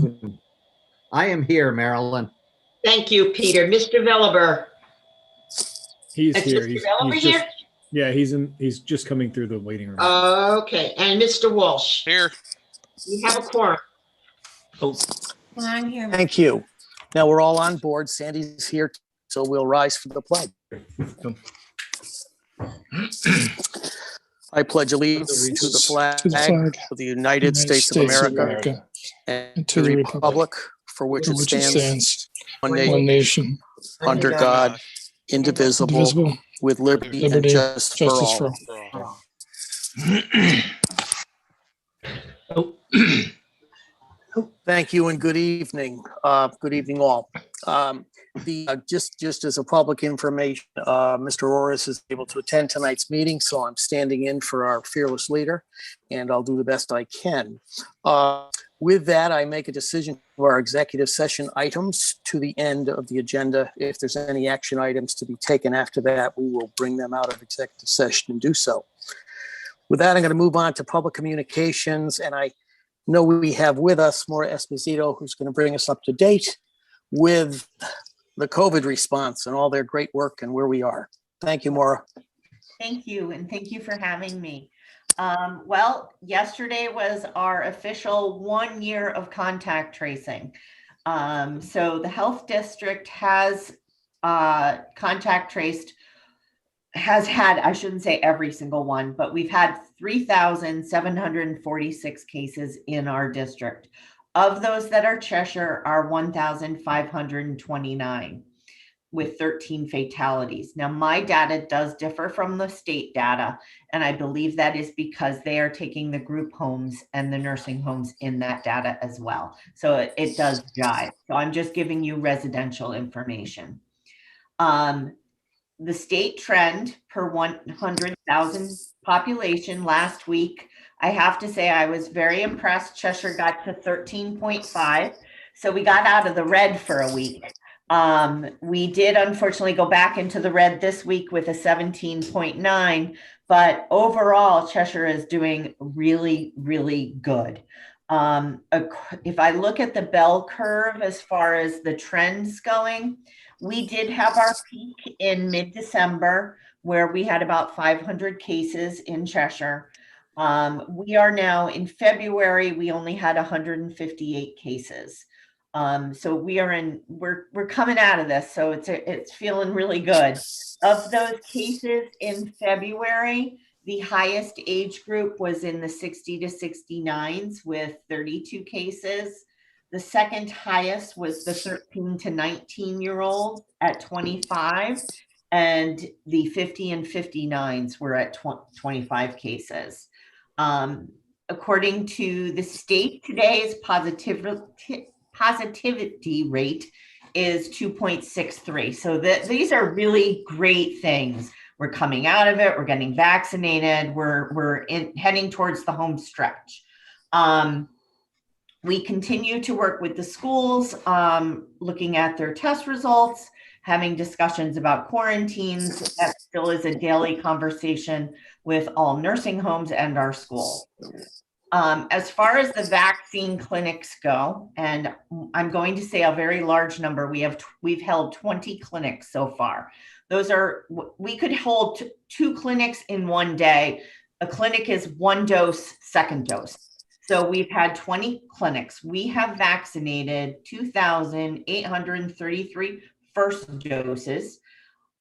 even. I am here, Marilyn. Thank you, Peter. Mr. Veliber. He's Is here. Mr. He's Veliber just here? yeah. He's just coming through the waiting room. Okay, and Mr. Walsh. Here. We have a quorum. Oh, I'm here. thank you. Now we're all on board. Sandy's here, so we'll rise for the pledge. I pledge allegiance to the flag of the United States of America and to the republic for which it stands, one nation, under God, indivisible, with liberty and justice for all. Thank you and good evening. Good evening, all. Just as a public information, Mr. Orris is able to attend tonight's meeting, so I'm standing in for our fearless leader, and I'll do the best I can. With that, I make a decision for our executive session items to the end of the agenda. If there's any action items to be taken after that, we will bring them out of executive session and do so. With that, I'm going to move on to public communications, and I know we have with us Maura Esposito, who's going to bring us up to date with the COVID response and all their great work and where we are. Thank you, Maura. Thank you, and thank you for having me. Well, yesterday was our official 1 year of contact tracing. So the health district has contact traced, has had, I shouldn't say every single one, but we've had 3,746 cases in our district. Of those that are Cheshire are 1,529 with 13 fatalities. Now, my data does differ from the state data, and I believe that is because they are taking the group homes and the nursing homes in that data as well. So it does jive. So I'm just giving you residential information. The state trend per 100,000 population last week, I have to say I was very impressed. Cheshire got to 13.5. So we got out of the red for a week. We did unfortunately go back into the red this week with a 17.9, but overall Cheshire is doing really, really good. If I look at the bell curve as far as the trends going, we did have our peak in mid-December where we had about 500 cases in Cheshire. We are now in February, we only had 158 cases. So we're coming out of this. So it's feeling really good. Of those cases in February, the highest age group was in the 60 to 69s with 32 cases. The second highest was the 13 to 19-year-old at 25, and the 50 and 59s were at 25 cases. According to the state, today's positivity rate is 2.63. So these are really great things. We're coming out of it. We're getting vaccinated. We're heading towards the home stretch. We continue to work with the schools, looking at their test results, having discussions about quarantines. That still is a daily conversation with all nursing homes and our schools. As far as the vaccine clinics go, and I'm going to say a very large number, we've held 20 clinics so far. We could hold 2 clinics in one day. A clinic is 1 dose, 2nd dose. So we've had 20 clinics. We have vaccinated 2,833 first doses,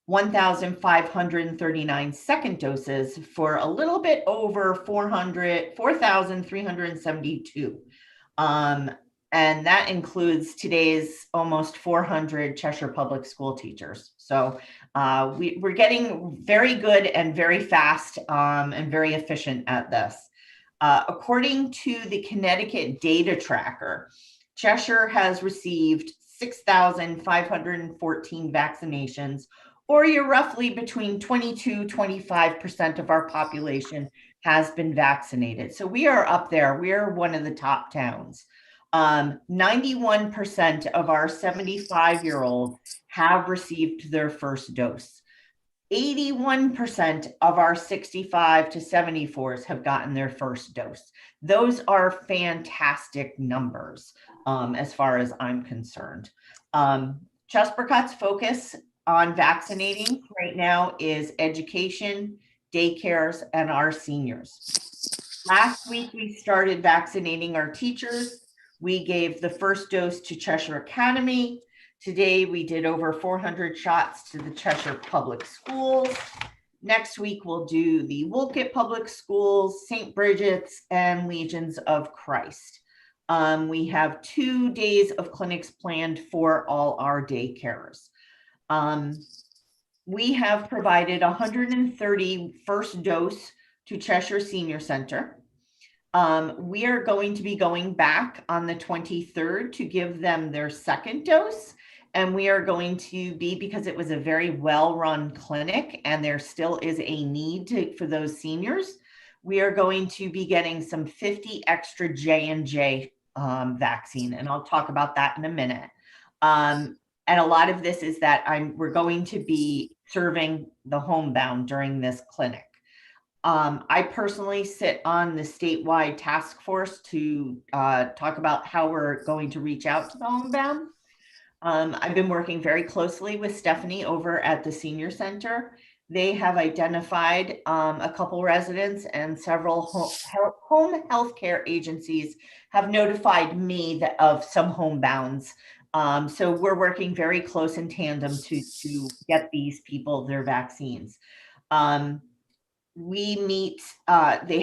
1,539 second doses for a little bit over 4,372. And that includes today's almost 400 Cheshire Public School teachers. So we're getting very good and very fast and very efficient at this. According to the Connecticut Data Tracker, Cheshire has received 6,514 vaccinations, or you're roughly between 22-25% of our population has been vaccinated. So we are up there. We're one of the top towns. 91% of our 75-year-olds have received their first dose. 81% of our 65 to 74s have gotten their first dose. Those are fantastic numbers. as far as I'm concerned. Chespercott's focus on vaccinating right now is education, daycares, and our seniors. Last week, we started vaccinating our teachers. We gave the first dose to Cheshire Academy. Today, we did over 400 shots to the Cheshire Public Schools. Next week, we'll do the Woolkit Public Schools, St. Bridget's, and Legions of Christ. We have 2 days of clinics planned for all our daycares. We have provided 130 first dose to Cheshire Senior Center. We are going to be going back on the 23rd to give them their second dose. And we are going to be, because it was a very well-run clinic and there still is a need for those seniors, we are going to be getting some 50 extra J&J vaccine. And I'll talk about that in a minute. And a lot of this is that we're going to be serving the homebound during this clinic. I personally sit on the statewide task force to talk about how we're going to reach out to the homebound. I've been working very closely with Stephanie over at the senior center. They have identified a couple residents, and several home health care agencies have notified me of some homebounds. So we're working very close in tandem to get these people their vaccines. They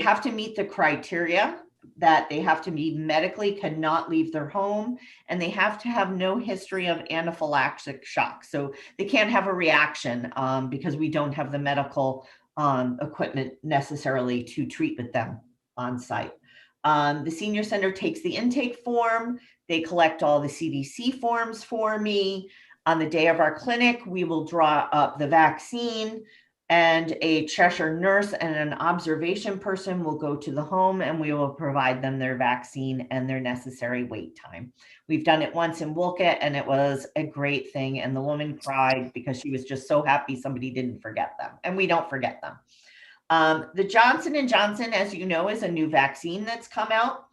have to meet the criteria that they have to be medically cannot leave their home, and they have to have no history of anaphylactic shock. So they can't have a reaction because we don't have the medical equipment necessarily to treat with them on site. The senior center takes the intake form. They collect all the CDC forms for me. On the day of our clinic, we will draw up the vaccine, and a Cheshire nurse and an observation person will go to the home, and we will provide them their vaccine and their necessary wait time. We've done it once in Woolkit, and it was a great thing. And the woman cried because she was just so happy somebody didn't forget them, and we don't forget them. The Johnson & Johnson, as you know, is a new vaccine that's come out.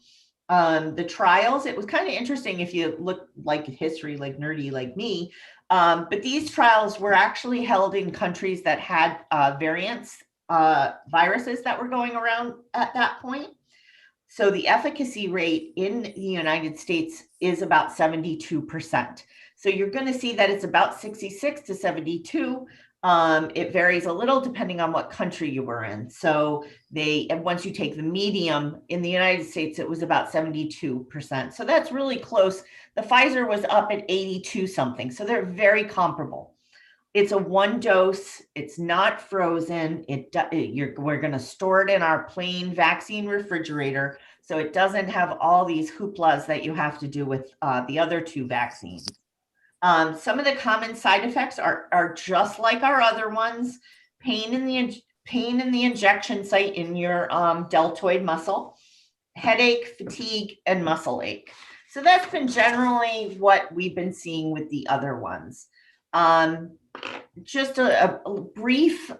The trials, it was kind of interesting if you look like history, like nerdy like me, but these trials were actually held in countries that had viruses that were going around at that point. So the efficacy rate in the United States is about 72%. So you're going to see that it's about 66 to 72. It varies a little depending on what country you were in. So once you take the medium in the United States, it was about 72%. So that's really close. The Pfizer was up at 82 something. So they're very comparable. It's a 1 dose. It's not frozen. We're going to store it in our plain vaccine refrigerator. So it doesn't have all these hooplas that you have to do with the other 2 vaccines. Some of the common side effects are just like our other ones: pain in the injection site in your deltoid muscle, headache, fatigue, and muscle ache. So that's been generally what we've been seeing with the other ones. Just a brief,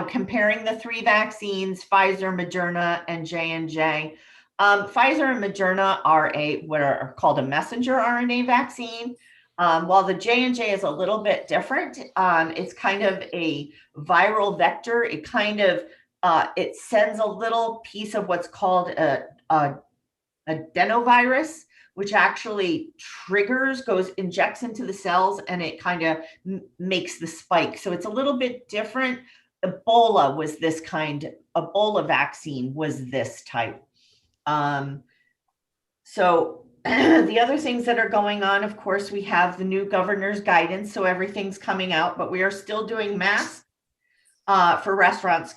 comparing the 3 vaccines, Pfizer, Moderna, and J&J. Pfizer and Moderna are what are called a messenger RNA vaccine. While the J&J is a little bit different, it's kind of a viral vector. It kind of it sends a little piece of what's called a adenovirus, which actually injects into the cells, and it kind of makes the spike. So it's a little bit different. Ebola vaccine was this type. So the other things that are going on, of course, we have the new governor's guidance. So everything's coming out, but we are still doing masks for restaurants,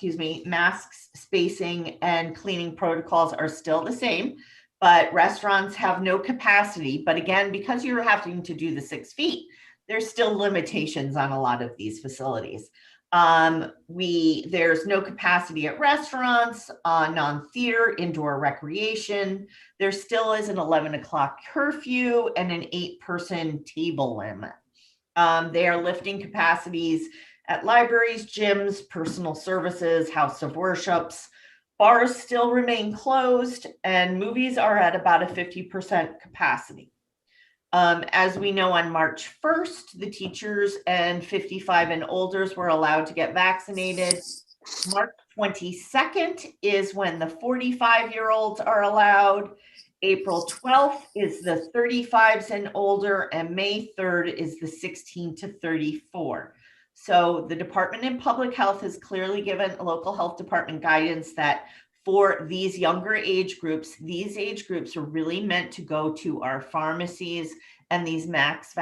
masks, spacing, and cleaning protocols are still the same, but restaurants have no capacity. But again, because you're having to do the 6 feet, there's still limitations on a lot of these facilities. There's no capacity at restaurants, non-theater, indoor recreation. There still is an 11 o'clock curfew and an 8-person table limit. They are lifting capacities at libraries, gyms, personal services, house of worships. Bars still remain closed, and movies are at about a 50% capacity. As we know, on March 1st, the teachers and 55 and olders were allowed to get vaccinated. March 22nd is when the 45-year-olds are allowed. April 12th is the 35s and older, and May 3rd is the 16 to 34. So the Department of Public Health has clearly given a local health department guidance that for these younger age groups, these age groups are really meant to go to our pharmacies and these max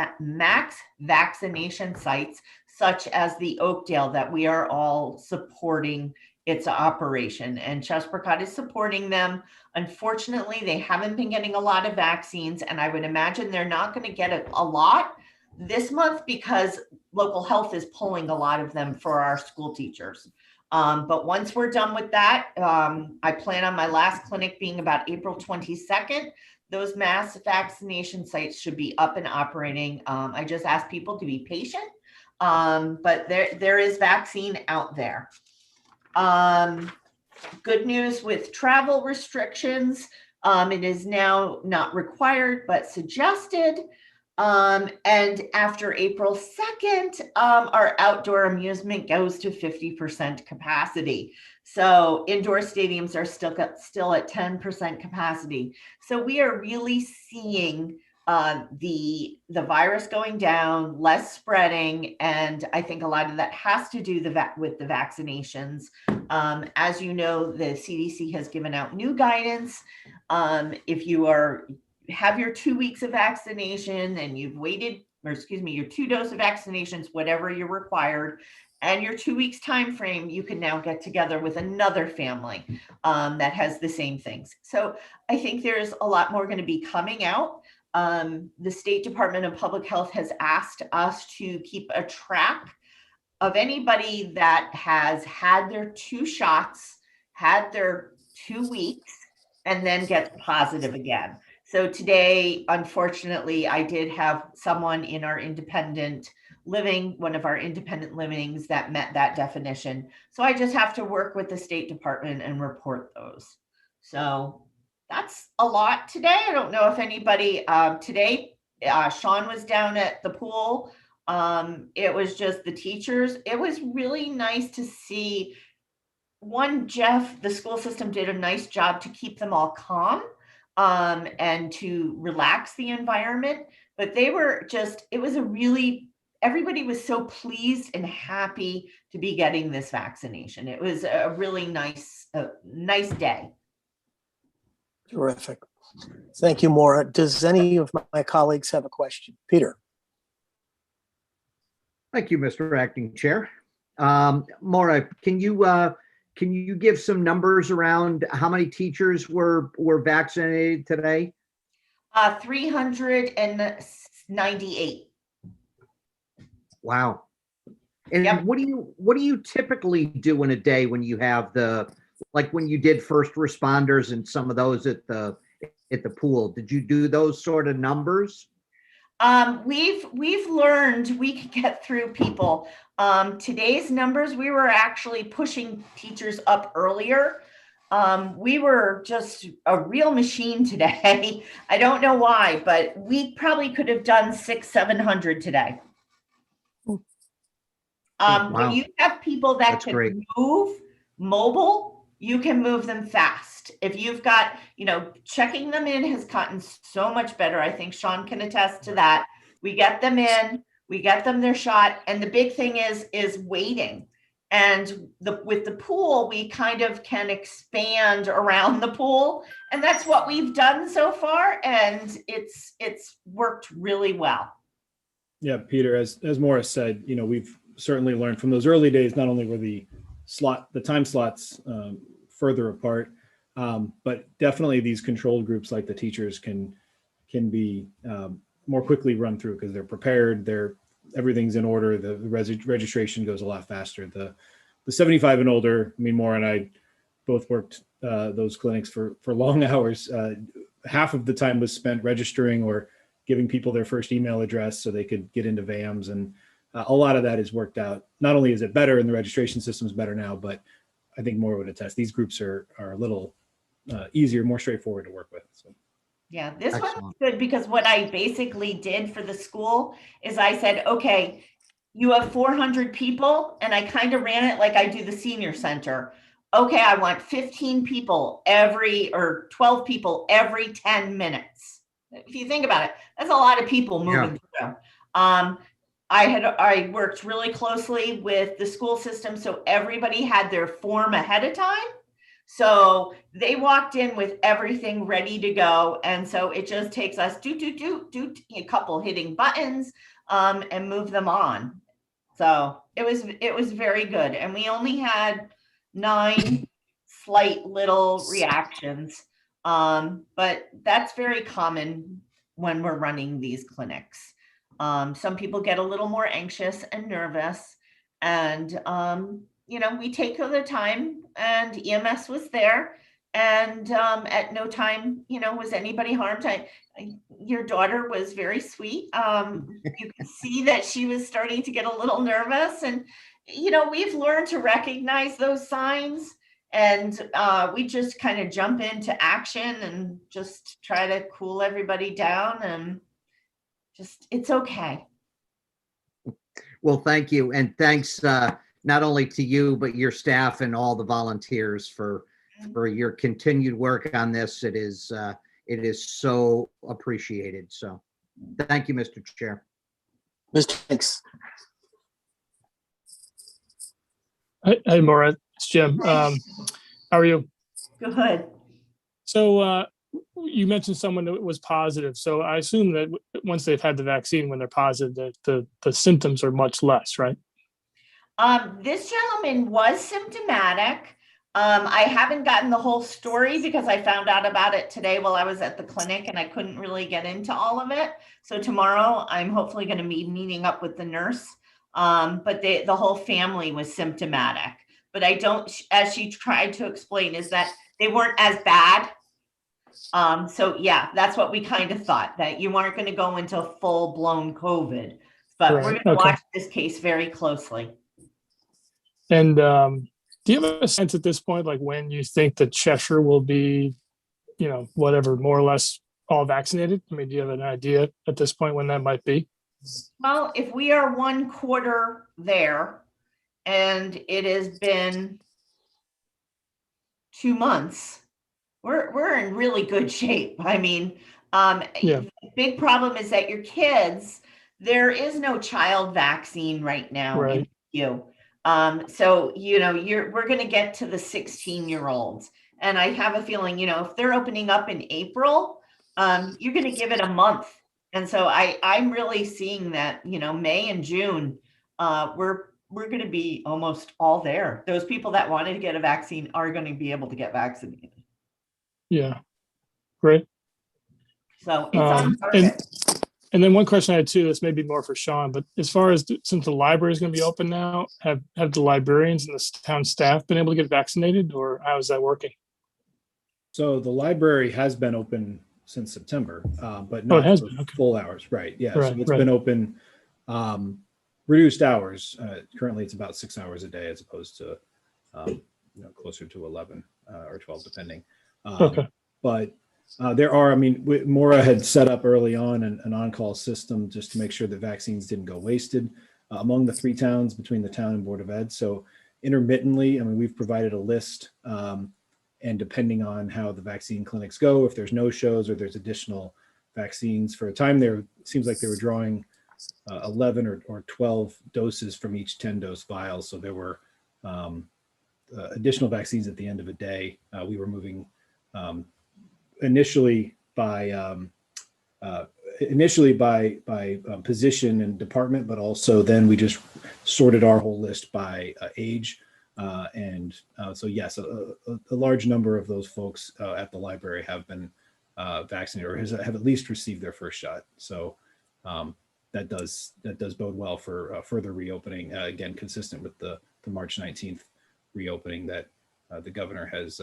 vaccination sites, such as the Oakdale, that we are all supporting its operation. And Chesapeake is supporting them. Unfortunately, they haven't been getting a lot of vaccines, and I would imagine they're not going to get a lot this month because local health is pulling a lot of them for our school teachers. But once we're done with that, I plan on my last clinic being about April 22nd. Those mass vaccination sites should be up and operating. I just ask people to be patient, but there is vaccine out there. Good news with travel restrictions. It is now not required, but suggested. And after April 2nd, our outdoor amusement goes to 50% capacity. So indoor stadiums are still at 10% capacity. So we are really seeing the virus going down, less spreading, and I think a lot of that has to do with the vaccinations. As you know, the CDC has given out new guidance. If you have your 2 weeks of vaccination and you've waited, or excuse me, your 2 doses of vaccinations, whatever you're required, and your 2 weeks time frame, you can now get together with another family that has the same things. So I think there's a lot more going to be coming out. The State Department of Public Health has asked us to keep a track of anybody that has had their 2 shots, had their 2 weeks, and then gets positive again. So today, unfortunately, I did have someone in our independent living, one of our independent livings, that met that definition. So I just have to work with the State Department and report those. So that's a lot today. I don't know if anybody today, Sean was down at the pool. It was just the teachers. It was really nice to see. One, Jeff, the school system did a nice job to keep them all calm and to relax the environment. But they were just, it was everybody was so pleased and happy to be getting this vaccination. It was a really nice day. Terrific. Thank you, Maura. Does any of my colleagues have a question? Peter. Thank you, Mr. Acting Chair. Maura, can you give some numbers around how many teachers were vaccinated today? 398. Wow. And Yep. what do you typically do in a day when you have like when you did first responders and some of those at the pool? Did you do those sort of numbers? We've learned we can get through people. Today's numbers, we were actually pushing teachers up earlier. We were just a real machine today. I don't know why, but we probably could have done 600-700 today. Wow. When you have people that That's can great. move mobile, you can move them fast. If you've got, checking them in has gotten so much better. I think Sean can attest to that. We get them in, we get them their shot. And the big thing is waiting. And with the pool, we kind of can expand around the pool. And that's what we've done so far. And it's worked really well. Yeah, Peter, as Maura said, we've certainly learned from those early days. Not only were the time slots further apart, but definitely these controlled groups like the teachers can be more quickly run through because they're prepared. Everything's in order. The registration goes a lot faster. The 75 and older, Maura and I both worked those clinics for long hours. Half of the time was spent registering or giving people their first email address so they could get into VAMs. And a lot of that is worked out. Not only is it better and the registration system is better now, but I think Maura would attest, these groups are a little easier, more straightforward to work with. So. Yeah, this one was Excellent. good because what I basically did for the school is I said, okay, you have 400 people, and I kind of ran it like I do the senior center. Okay, I want 15 people or 12 people every 10 minutes. If you think about it, that's a lot of people moving through. I worked really closely with the school system, so everybody had their form ahead of time. So they walked in with everything ready to go. And so it just takes us a couple hitting buttons and move them on. So it was very good. And we only had 9 slight little reactions. But that's very common when we're running these clinics. Some people get a little more anxious and nervous, and we take the time, and EMS was there, and at no time, was anybody harmed. Your daughter was very sweet. You could see that she was starting to get a little nervous, and we've learned to recognize those signs, and we just kind of jump into action and just try to cool everybody down, and it's okay. Well, thank you. And thanks not only to you, but your staff and all the volunteers for your continued work on this. It is so appreciated. So thank you, Mr. Chair. Mr. Hanks. Hey, Maura, it's Jim. How are you? Good. So you mentioned someone that was positive. So I assume that once they've had the vaccine, when they're positive, the symptoms are much less, right? This gentleman was symptomatic. I haven't gotten the whole story because I found out about it today while I was at the clinic, and I couldn't really get into all of it. So tomorrow I'm hopefully going to be meeting up with the nurse. But the whole family was symptomatic. But I don't, as she tried to explain, is that they weren't as bad. So yeah, that's what we kind of thought, that you weren't going to go into full blown COVID, but Right, we're going to okay. watch this case very closely. And do you have a sense at this point, like when you think that Cheshire will be, whatever, more or less all vaccinated? I mean, do you have an idea at this point when that might be? Well, if we are 1 quarter there, and it has been 2 months, we're in really good shape. I mean, Yeah. big problem is that your kids, there is no child vaccine right now. Right. In you. So we're going to get to the 16-year-olds, and I have a feeling, if they're opening up in April, you're going to give it a month. And so I'm really seeing that, May and June, we're going to be almost all there. Those people that wanted to get a vaccine are going to be able to get vaccinated. Yeah. Great. So it's on target. And then one question I had too, this may be more for Sean, but as far as since the library is going to be open now, have the librarians and the town staff been able to get vaccinated, or how is that working? So the library has been open since September, but it not has for been, okay. full hours. Right. Yeah. So Right, it's right. been open, reduced hours. Currently it's about 6 hours a day as opposed to, closer to 11 or 12, depending. Okay. But there are, Maura had set up early on an on-call system just to make sure that vaccines didn't go wasted among the 3 towns between the town and Board of Ed. So intermittently, we've provided a list, and depending on how the vaccine clinics go, if there's no shows or there's additional vaccines, for a time there, it seems like they were drawing 11 or 12 doses from each 10-dose vial. So there were additional vaccines at the end of a day. We were moving initially by position and department, but also then we just sorted our whole list by age. So yes, a large number of those folks at the library have been vaccinated or have at least received their first shot. So that does bode well for further reopening, again, consistent with the March 19th reopening that the governor has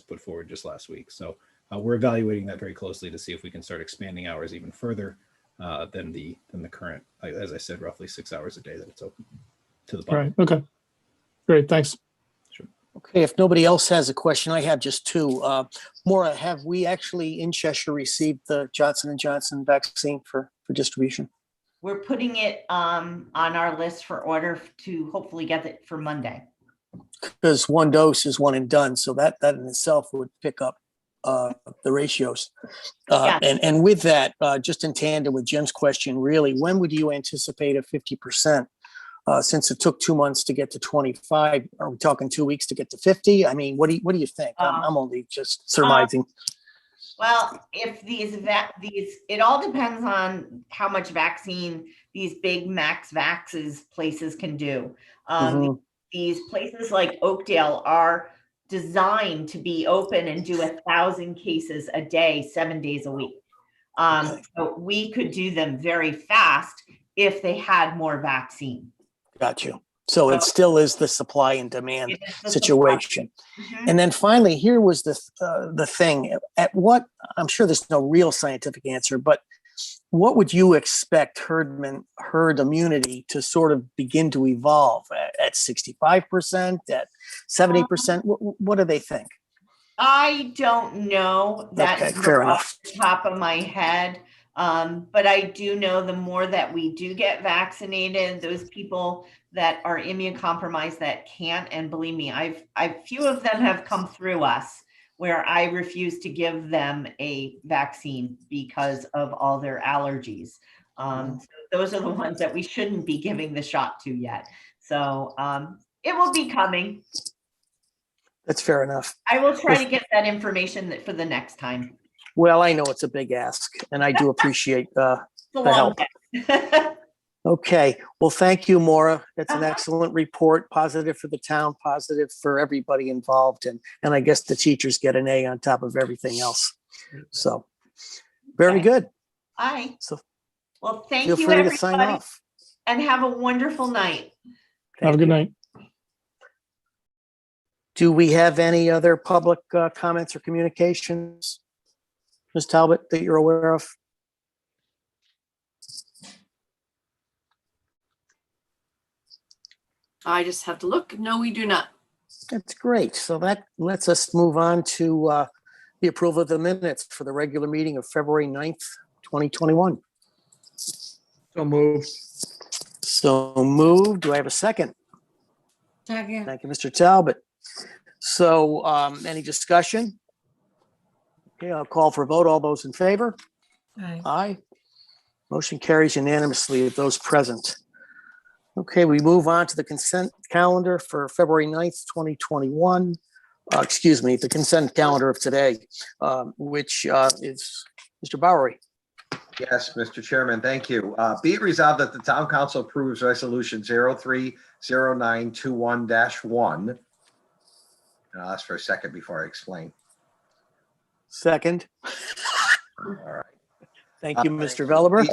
put forward just last week. So we're evaluating that very closely to see if we can start expanding hours even further than the current, as I said, roughly 6 hours a day that it's open to the public. Right. Okay. Great. Thanks. Sure. Okay, if nobody else has a question, I have just two. Maura, have we actually in Cheshire received the Johnson & Johnson vaccine for distribution? We're putting it on our list for order to hopefully get it for Monday. Because one dose is one and done, so that in itself would pick up the ratios. Yeah. And with that, just in tandem with Jim's question, really, when would you anticipate a 50%? Since it took 2 months to get to 25, are we talking 2 weeks to get to 50? I mean, what do you think? I'm only just surmising. Well, if these, it all depends on how much vaccine these big max vaxes places can do. Mhm. These places like Oakdale are designed to be open and do 1,000 cases a day, 7 days a week. Okay. So we could do them very fast if they had more vaccine. Got you. So it still is the supply and demand It is the situation. supply. Mhm. And then finally, here was the thing. At what, I'm sure there's no real scientific answer, but what would you expect herd immunity to sort of begin to evolve at 65%, at 70%? What do they think? I don't know that Okay, fair off enough. the top of my head. But I do know the more that we do get vaccinated, those people that are immunocompromised that can't, and believe me, few of them have come through us where I refuse to give them a vaccine because of all their allergies. So those are the ones that we shouldn't be giving the shot to yet. So it will be coming. That's fair enough. I will try to get that information for the next time. Well, I know it's a big ask, and I do appreciate It's a the long help. way. Okay. Well, thank you, Maura. That's an excellent report. Positive for the town, positive for everybody involved. And I guess the teachers get an A on top of everything else. So very Okay. good. Aye. So Well, thank feel you, free to sign everybody, off. and have a wonderful night. Have a good night. Do we have any other public comments or communications, Ms. Talbot, that you're aware of? I just have to look. No, we do not. That's great. So that lets us move on to the approval of the minutes for the regular meeting of February 9th, 2021. So moved. So moved. Do I have a second? Second. Thank you, Mr. Talbot. So any discussion? Okay, I'll call for a vote. All those in favor? Aye. Aye. Motion carries unanimously of those present. Okay, we move on to the consent calendar for February 9th, 2021. Excuse me, the consent calendar of today, which is Mr. Bowery. Yes, Mr. Chairman, thank you. Be it resolved that the town council approves resolution 030921-1. And I'll ask for a second before I explain. Second. All right. Thank you, Mr. Veliver.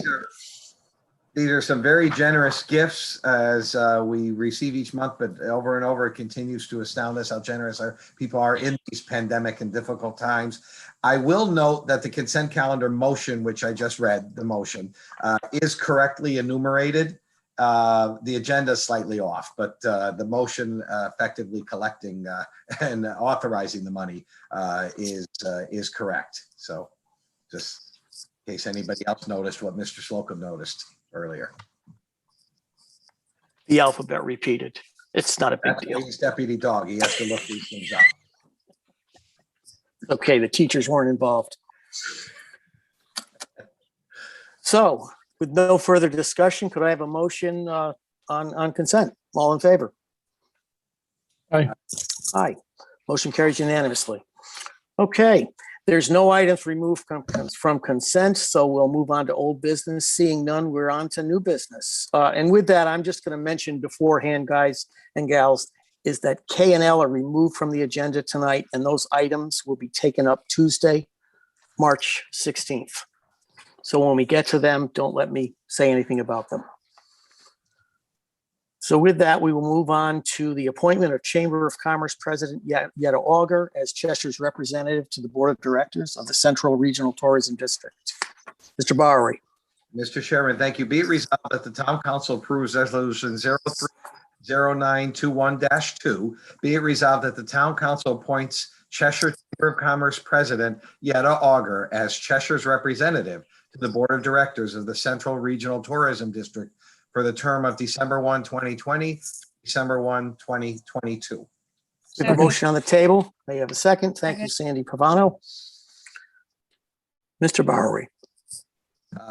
These are some very generous gifts as we receive each month, but over and over, it continues to astound us how generous our people are in these pandemic and difficult times. I will note that the consent calendar motion, which I just read, the motion, is correctly enumerated. The agenda is slightly off, but the motion effectively collecting and authorizing the money is correct. So just in case anybody else noticed what Mr. Slocum noticed earlier. The alphabet repeated. It's not a big That's deal. why he's deputy dog. He has to look these things up. Okay, the teachers weren't involved. So with no further discussion, could I have a motion on consent? All in favor? Aye. Aye. Motion carries unanimously. Okay, there's no items removed from consent, so we'll move on to old business. Seeing none, we're on to new business. And with that, I'm just going to mention beforehand, guys and gals, is that K and L are removed from the agenda tonight, and those items will be taken up Tuesday, March 16th. So when we get to them, don't let me say anything about them. So with that, we will move on to the appointment of Chamber of Commerce President Yetta Auger as Cheshire's representative to the Board of Directors of the Central Regional Tourism District. Mr. Bowery. Mr. Chairman, thank you. Be it resolved that the town council approves resolution 0921-2, be it resolved that the town council appoints Cheshire Chamber of Commerce President Yetta Auger as Cheshire's representative to the Board of Directors of the Central Regional Tourism District for the term of December 1, 2020, December 1, 2022. We have a Second. motion on the table. May I have a second? Thank you, Sandy Pavano. Mr. Bowery.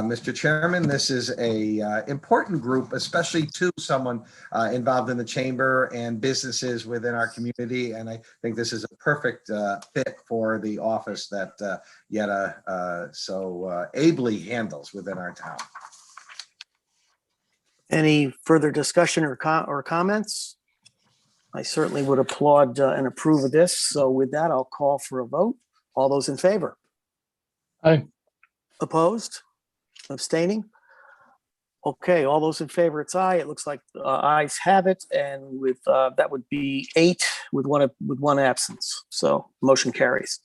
Mr. Chairman, this is a important group, especially to someone involved in the chamber and businesses within our community. And I think this is a perfect fit for the office that Yetta so ably handles within our town. Any further discussion or comments? I certainly would applaud and approve of this. So with that, I'll call for a vote. All those in favor? Aye. Opposed? Abstaining? Okay, all those in favor, it's aye. It looks like ayes have it, and with that would be 8 with one absence. So motion carries.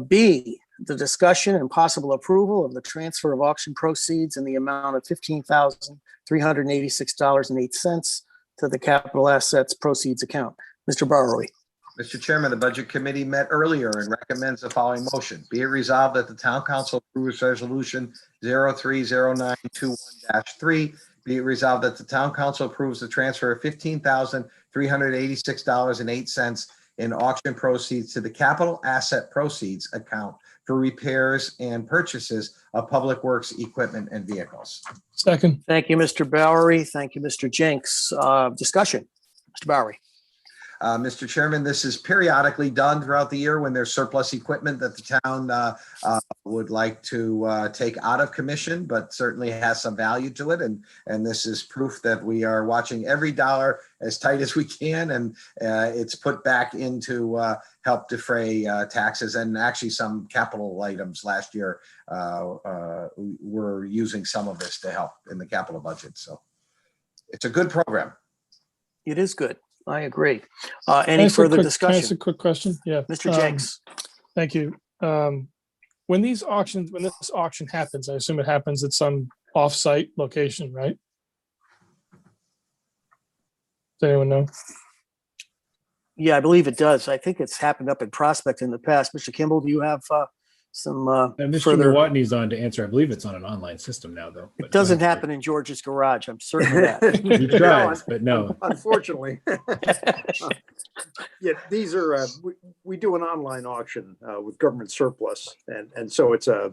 B, the discussion and possible approval of the transfer of auction proceeds in the amount of $15,386.08 to the capital assets proceeds account. Mr. Bowery. Mr. Chairman, the Budget Committee met earlier and recommends the following motion. Be it resolved that the Town Council approves Resolution 030921-3. Be it resolved that the Town Council approves the transfer of $15,386.08 in auction proceeds to the Capital Asset Proceeds account for repairs and purchases of public works equipment and vehicles. Second. Thank you, Mr. Bowery. Thank you, Mr. Jenks. Discussion. Mr. Bowery. Mr. Chairman, this is periodically done throughout the year when there's surplus equipment that the town would like to take out of commission, but certainly has some value to it. And this is proof that we are watching every dollar as tight as we can. And it's put back into help defray taxes and actually some capital items last year. We're using some of this to help in the capital budget. So it's a good program. It is good. I agree. Can I Any ask a further quick- Can I ask discussion? a quick question? Yeah. Mr. Jenks. Thank you. When this auction happens, I assume it happens at some off-site location, right? Does anyone know? Yeah, I believe it does. I think it's happened up in Prospect in the past. Mr. Kimball, do you have some And Mr. further? Watney's on to answer. I believe it's on an online system now, though. It doesn't happen in George's garage. I'm certain of that. He tries, but no. Unfortunately. Yeah, these are, we do an online auction with government surplus. And so it's a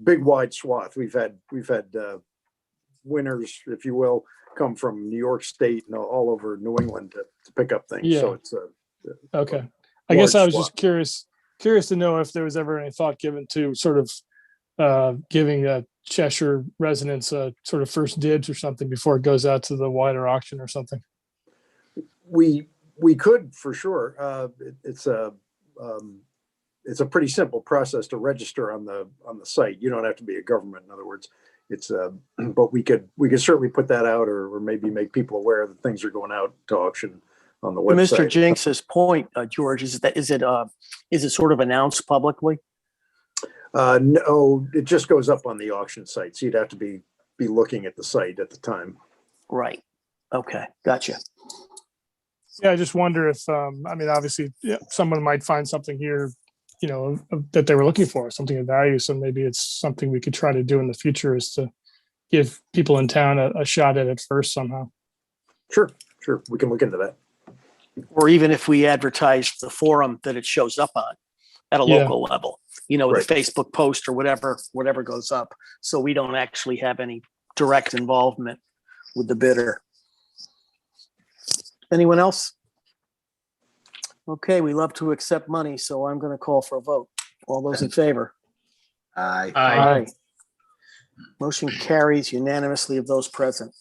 big wide swath. We've had winners, if you will, come from New York State and all over New England to pick up things. Yeah. So it's Okay. I guess I was large just curious to know if there was ever any thought given to sort of giving Cheshire residents a sort of first dibs or something before it goes out to the wider auction or something. we could for sure. It's a pretty simple process to register on the site. You don't have to be a government, in other words. It's but we could certainly put that out or maybe make people aware that things are going out to auction on the To website. Mr. Jenks's point, George, is it sort of announced publicly? No, it just goes up on the auction site. So you'd have to be looking at the site at the time. Right. Okay. Gotcha. Yeah, I just wonder if, I mean, obviously, yeah, someone might find something here, that they were looking for, something of value. So maybe it's something we could try to do in the future is to give people in town a shot at it first somehow. Sure. We can look into that. Or even if we advertise the forum that it shows up on at a Yeah. local level, Right. the Facebook post or whatever goes up. So we don't actually have any direct involvement with the bidder. Anyone else? Okay, we love to accept money, so I'm going to call for a vote. All those in favor? Aye. Aye. Motion carries unanimously of those present.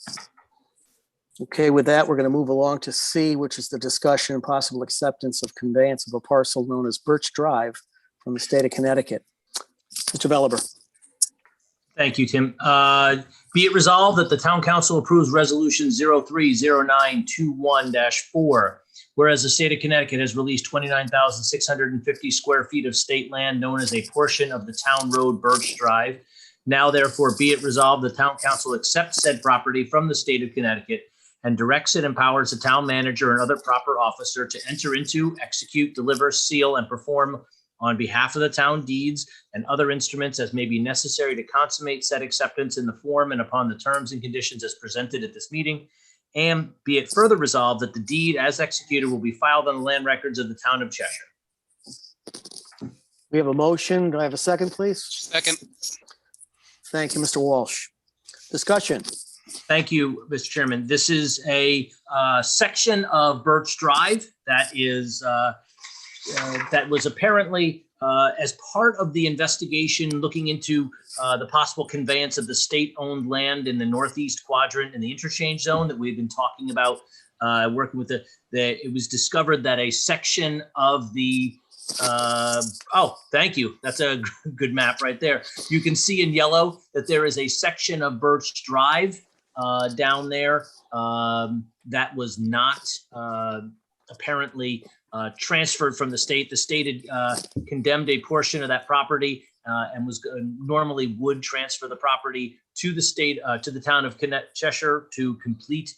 Okay, with that, we're going to move along to C, which is the discussion and possible acceptance of conveyance of a parcel known as Birch Drive from the state of Connecticut. Mr. Veliber. Thank you, Tim. Be it resolved that the town council approves resolution 030921-4, whereas the state of Connecticut has released 29,650 square feet of state land known as a portion of the town road Birch Drive. Now therefore be it resolved, the town council accepts said property from the state of Connecticut and directs and empowers the town manager and other proper officer to enter into, execute, deliver, seal, and perform on behalf of the town deeds and other instruments as may be necessary to consummate said acceptance in the form and upon the terms and conditions as presented at this meeting. And be it further resolved that the deed as executed will be filed on the land records of the town of Cheshire. We have a motion. Do I have a second, please? Second. Thank you, Mr. Walsh. Discussion. Thank you, Mr. Chairman. This is a section of Birch Drive that is that was apparently as part of the investigation looking into the possible conveyance of the state-owned land in the northeast quadrant in the interchange zone that we've been talking about, working with it was discovered that a section of the oh, thank you. That's a good map right there. You can see in yellow that there is a section of Birch Drive down there that was not apparently transferred from the state. The state had condemned a portion of that property and was normally would transfer the property to the state, to the town of Cheshire to complete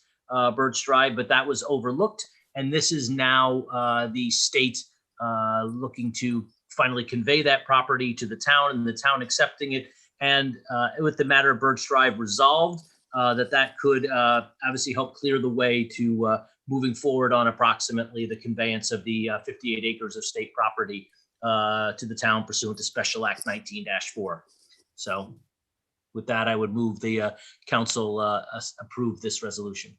Birch Drive, but that was overlooked. And this is now the state looking to finally convey that property to the town and the town accepting it. And with the matter of Birch Drive resolved, that could obviously help clear the way to moving forward on approximately the conveyance of the 58 acres of state property to the town pursuant to Special Act 19-4. So with that, I would move the council approve this resolution.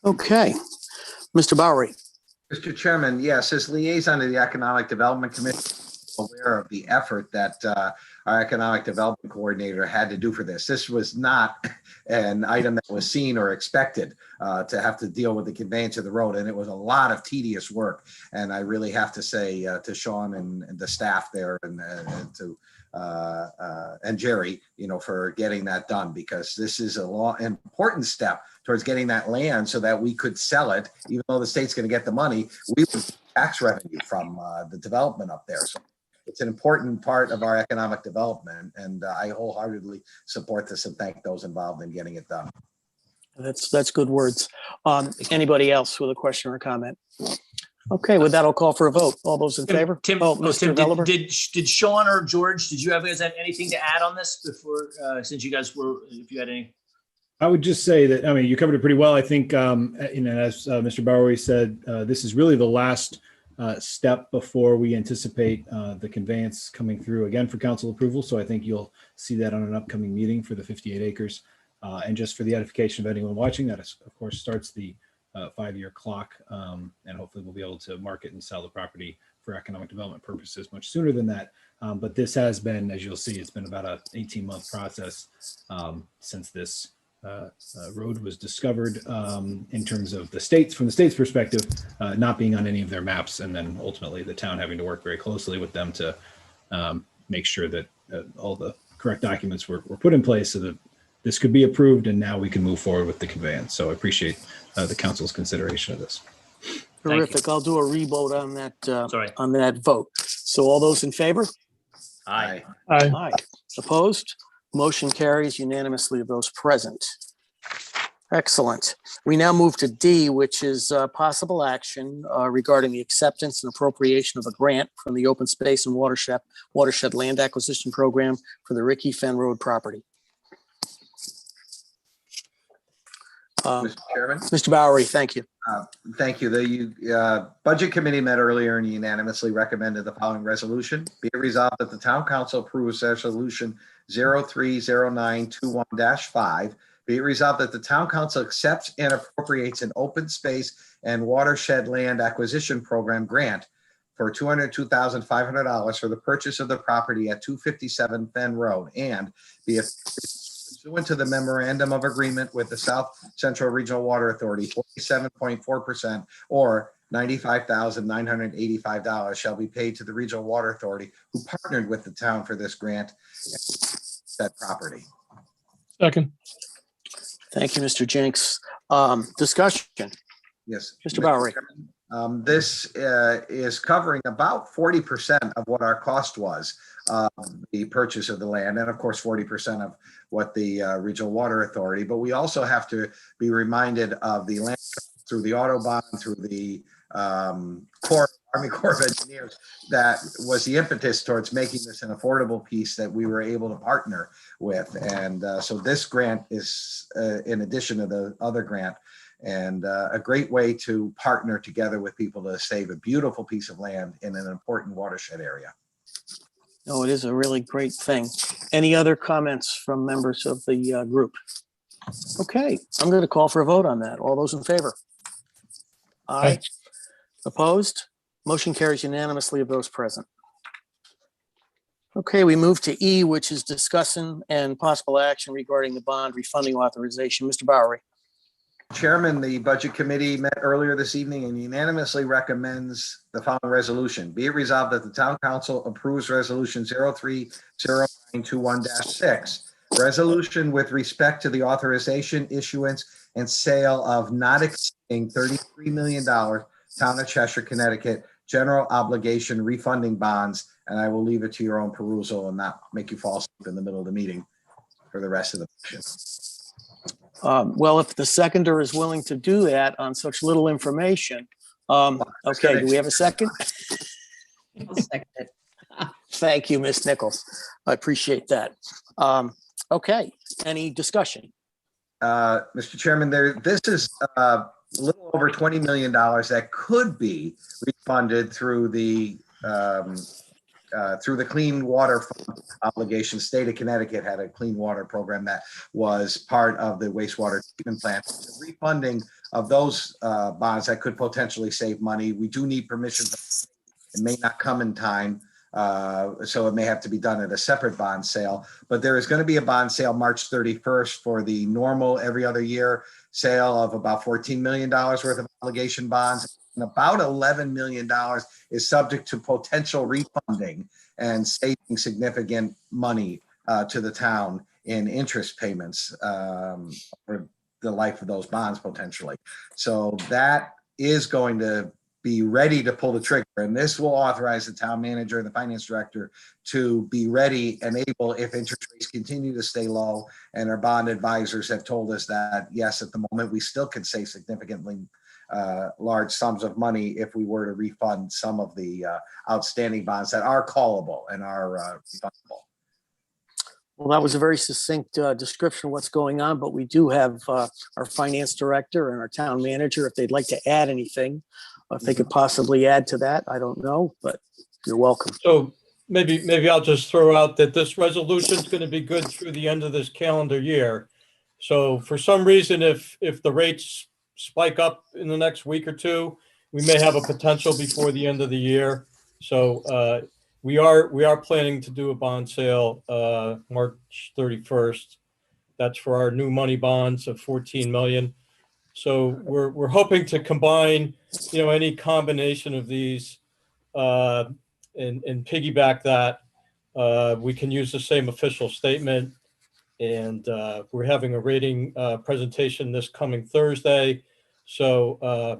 Okay. Mr. Bowery. Mr. Chairman, yes, as liaison to the Economic Development Committee, I'm aware of the effort that our Economic Development Coordinator had to do for this. This was not an item that was seen or expected to have to deal with the conveyance of the road, and it was a lot of tedious work. And I really have to say to Sean and the staff there and to and Jerry, for getting that done, because this is a important step towards getting that land so that we could sell it. Even though the state's going to get the money, we would get tax revenue from the development up there. So it's an important part of our economic development, and I wholeheartedly support this and thank those involved in getting it done. That's good words. Anybody else with a question or a comment? Okay, with that, I'll call for a vote. All those in favor? Mr. Veliver? Did Sean or George, did you guys have anything to add on this before, since you guys were, if you had any? I would just say that, you covered it pretty well. I think, as Mr. Bowery said, this is really the last step before we anticipate the conveyance coming through again for council approval. So I think you'll see that on an upcoming meeting for the 58 acres. And just for the edification of anyone watching, that is, of course, starts the 5-year clock. And hopefully we'll be able to market and sell the property for economic development purposes much sooner than that. But this has been, as you'll see, it's been about an 18-month process since this road was discovered in terms of the states, from the state's perspective, not being on any of their maps, and then ultimately the town having to work very closely with them to make sure that all the correct documents were put in place so that this could be approved, and now we can move forward with the conveyance. So I appreciate the council's consideration of this. Terrific. I'll do a re-vote on that vote. So all those in favor? Aye. Aye. Opposed? Motion carries unanimously of those present. Excellent. We now move to D, which is possible action regarding the acceptance and appropriation of a grant from the Open Space and Watershed Land Acquisition Program for the Ricky Fenn Road property. Mr. Chairman. Mr. Bowery, thank you. Thank you. The Budget Committee met earlier and unanimously recommended the following resolution. Be it resolved that the Town Council approves Resolution 030921-5. Be it resolved that the Town Council accepts and appropriates an Open Space and Watershed Land Acquisition Program grant for $202,500 for the purchase of the property at 257 Fenn Road, and be it pursuant to the memorandum of agreement with the South Central Regional Water Authority, 47.4% or $95,985 shall be paid to the Regional Water Authority, who partnered with the town for this grant, that property. Second. Thank you, Mr. Jenks. Discussion. Yes. Mr. Bowery. This is covering about 40% of what our cost was the purchase of the land, and of course 40% of what the Regional Water Authority. But we also have to be reminded of the land through the Autobahn, through the Army Corps of Engineers. That was the impetus towards making this an affordable piece that we were able to partner with. And so this grant is in addition to the other grant, and a great way to partner together with people to save a beautiful piece of land in an important watershed area. No, it is a really great thing. Any other comments from members of the group? Okay, I'm going to call for a vote on that. All those in favor? Aye. Aye. Opposed? Motion carries unanimously of those present. Okay, we move to E, which is discussing and possible action regarding the bond refunding authorization. Mr. Bowery. Chairman, the Budget Committee met earlier this evening and unanimously recommends the following resolution. Be it resolved that the Town Council approves Resolution 030921-6, resolution with respect to the authorization, issuance, and sale of not exceeding $33 million Town of Cheshire, Connecticut general obligation refunding bonds. And I will leave it to your own perusal and not make you fall asleep in the middle of the meeting for the rest of the motion. Well, if the seconder is willing to do that on such little information, okay, do we have a second? I'll second it. Thank you, Ms. Nichols. I appreciate that. Okay, any discussion? Mr. Chairman, this is a little over $20 million that could be refunded through the Clean Water Fund obligation. State of Connecticut had a clean water program that was part of the wastewater treatment plant. The refunding of those bonds that could potentially save money. We do need permission. It may not come in time, so it may have to be done at a separate bond sale. But there is going to be a bond sale March 31st for the normal every other year sale of about $14 million worth of obligation bonds. And about $11 million is subject to potential refunding and saving significant money to the town in interest payments for the life of those bonds potentially. So that is going to be ready to pull the trigger. And this will authorize the town manager and the finance director to be ready and able, if interest rates continue to stay low. And our bond advisors have told us that, yes, at the moment, we still can save significantly large sums of money if we were to refund some of the outstanding bonds that are callable and are refundable. Well, that was a very succinct description of what's going on, but we do have our finance director and our town manager, if they'd like to add anything, if they could possibly add to that, I don't know, but you're welcome. So maybe I'll just throw out that this resolution is going to be good through the end of this calendar year. So for some reason, if the rates spike up in the next week or two, we may have a potential before the end of the year. So we are planning to do a bond sale March 31st. That's for our new money bonds of 14 million. So we're hoping to combine, any combination of these and piggyback that. We can use the same official statement, and we're having a rating presentation this coming Thursday. So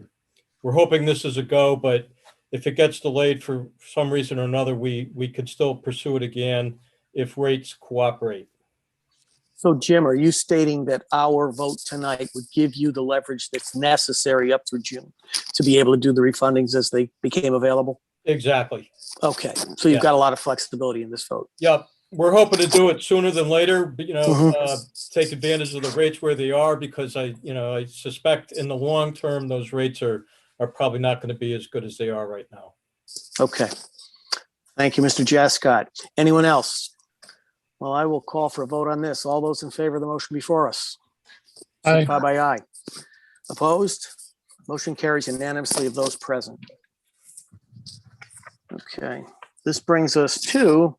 we're hoping this is a go, but if it gets delayed for some reason or another, we could still pursue it again if rates cooperate. So Jim, are you stating that our vote tonight would give you the leverage that's necessary up through June to be able to do the refundings as they became available? Exactly. Okay, so you've Yeah. got a lot of flexibility in this vote. Yep. We're hoping to do it sooner than later, but, take advantage of the rates where they are, because I suspect in the long term, those rates are probably not going to be as good as they are right now. Okay. Thank you, Mr. Jascott. Anyone else? Well, I will call for a vote on this. All those in favor of the motion before us? Aye. Signify by aye. Opposed? Motion carries unanimously of those present. Okay, this brings us to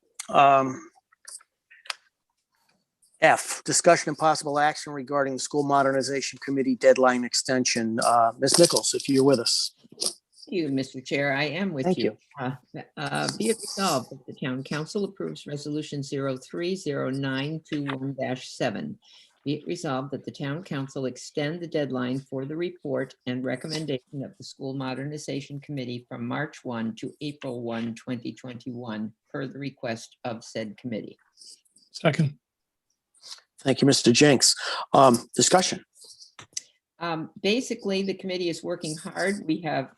F, discussion and possible action regarding the School Modernization Committee deadline extension. Ms. Nichols, if you're with us. Thank you, Mr. Chair. I am with Thank you. Be it resolved that the Town Council approves Resolution 030921-7, Be it resolved that the town council extend the deadline for the report and recommendation of the School Modernization Committee from March 1 to April 1, 2021, per the request of said committee. Second. Thank you, Mr. Jenks. Discussion. Basically, the committee is working hard. We have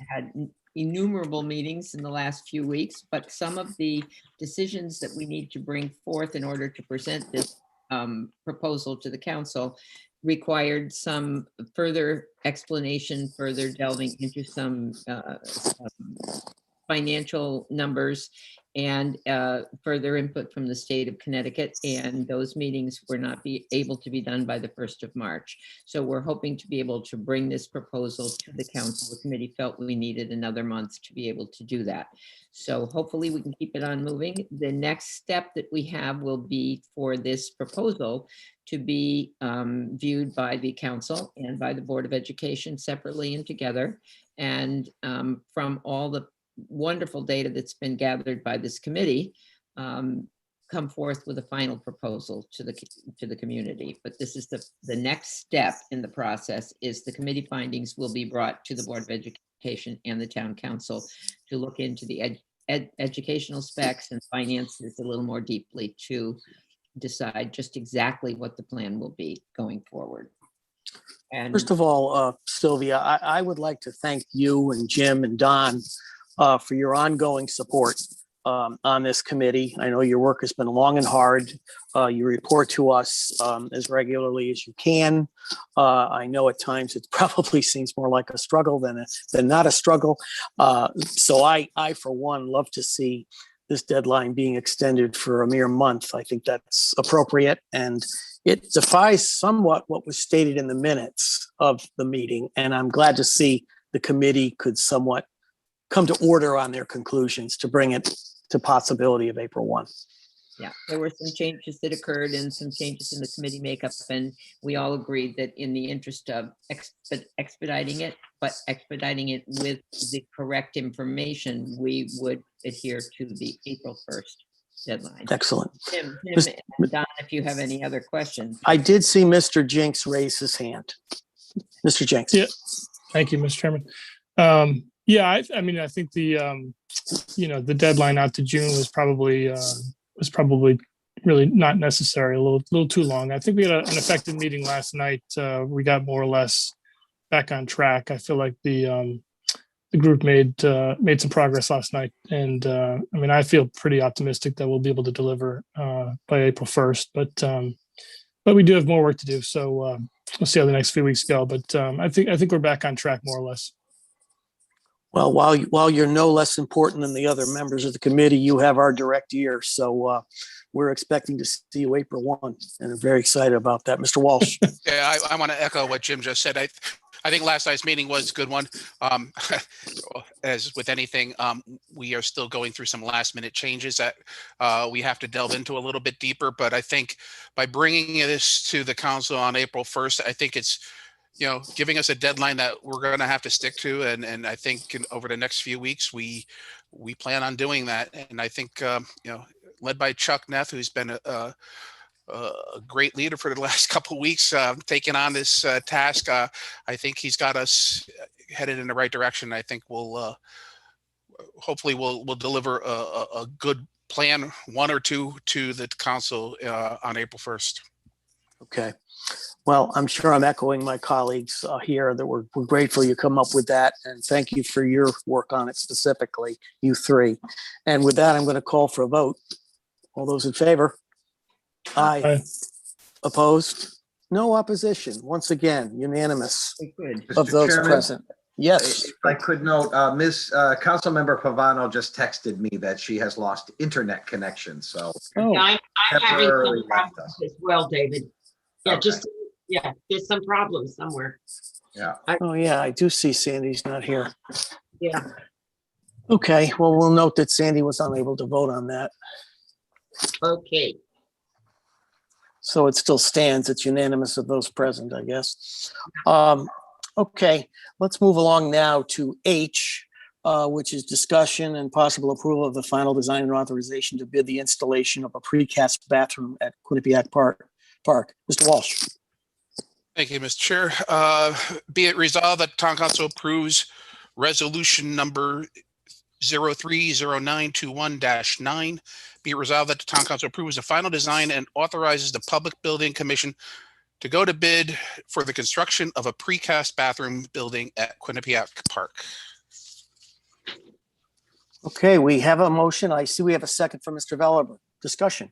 had innumerable meetings in the last few weeks, but some of the decisions that we need to bring forth in order to present this proposal to the council required some further explanation, further delving into some financial numbers and further input from the state of Connecticut. And those meetings were not able to be done by the 1st of March. So we're hoping to be able to bring this proposal to the council. The committee felt we needed another month to be able to do that. So hopefully we can keep it on moving. The next step that we have will be for this proposal to be viewed by the council and by the Board of Education separately and together. And from all the wonderful data that's been gathered by this committee, come forth with a final proposal to the community. But this is the next step in the process. Is the committee findings will be brought to the Board of Education and the town council to look into the educational specs and finances a little more deeply to decide just exactly what the plan will be going forward. And First of all, Sylvia, I would like to thank you and Jim and Don for your ongoing support on this committee. I know your work has been long and hard. You report to us as regularly as you can. I know at times it probably seems more like a struggle than not a struggle. So I, for one, love to see this deadline being extended for a mere month. I think that's appropriate, and it defies somewhat what was stated in the minutes of the meeting. And I'm glad to see the committee could somewhat come to order on their conclusions to bring it to possibility of April 1. yeah, there were some changes that occurred and some changes in the committee makeup, and we all agreed that in the interest of expediting it, but expediting it with the correct information, we would adhere to the April 1st deadline. Excellent. Tim and Don, if you have any other questions. I did see Mr. Jenks raise his hand. Mr. Jenks. Yeah. Thank you, Mr. Chairman. Yeah, I mean, I think the the deadline out to June was probably really not necessary. A little too long. I think we had an effective meeting last night. We got more or less back on track. I feel like the group made some progress last night, and I mean, I feel pretty optimistic that we'll be able to deliver by April 1st. But we do have more work to do. So we'll see how the next few weeks go. But I think we're back on track more or less. Well, while you're no less important than the other members of the committee, you have our direct ear. So we're expecting to see you April 1, and I'm very excited about that. Mr. Walsh. Yeah, I want to echo what Jim just said. I think last night's meeting was a good one. As with anything, we are still going through some last minute changes that we have to delve into a little bit deeper. But I think by bringing this to the council on April 1st, I think it's giving us a deadline that we're going to have to stick to. And I think over the next few weeks, we plan on doing that. And I think, led by Chuck Neff, who's been a great leader for the last couple of weeks, taking on this task, I think he's got us headed in the right direction. I think hopefully we'll deliver a good plan, one or two, to the council on April 1st. Okay. Well, I'm sure I'm echoing my colleagues here that we're grateful you come up with that. And thank you for your work on it specifically, you three. And with that, I'm going to call for a vote. All those in favor? Aye. Aye. Opposed? No opposition. Once again, unanimous Good. of Mr. those Chairman, present. Yes. if I could note, Councilmember Pavano just texted me that she has lost internet connection. So Oh, I'm having temporarily some left problems us. as well, David. Yeah, Okay. there's some problems somewhere. Yeah. oh yeah, I do see Sandy's not here. Yeah. Okay, well, we'll note that Sandy was unable to vote on that. Okay. So it still stands. It's unanimous of those present, I guess. Okay, let's move along now to H, which is discussion and possible approval of the final design and authorization to bid the installation of a precast bathroom at Quinnipiac Park Park. Mr. Walsh. Thank you, Mr. Chair. Be it resolved that Town Council approves resolution number 030921-9. Be it resolved that the Town Council approves the final design and authorizes the Public Building Commission to go to bid for the construction of a precast bathroom building at Quinnipiac Park. Okay, we have a motion. I see we have a second from Mr. Veliver. Discussion.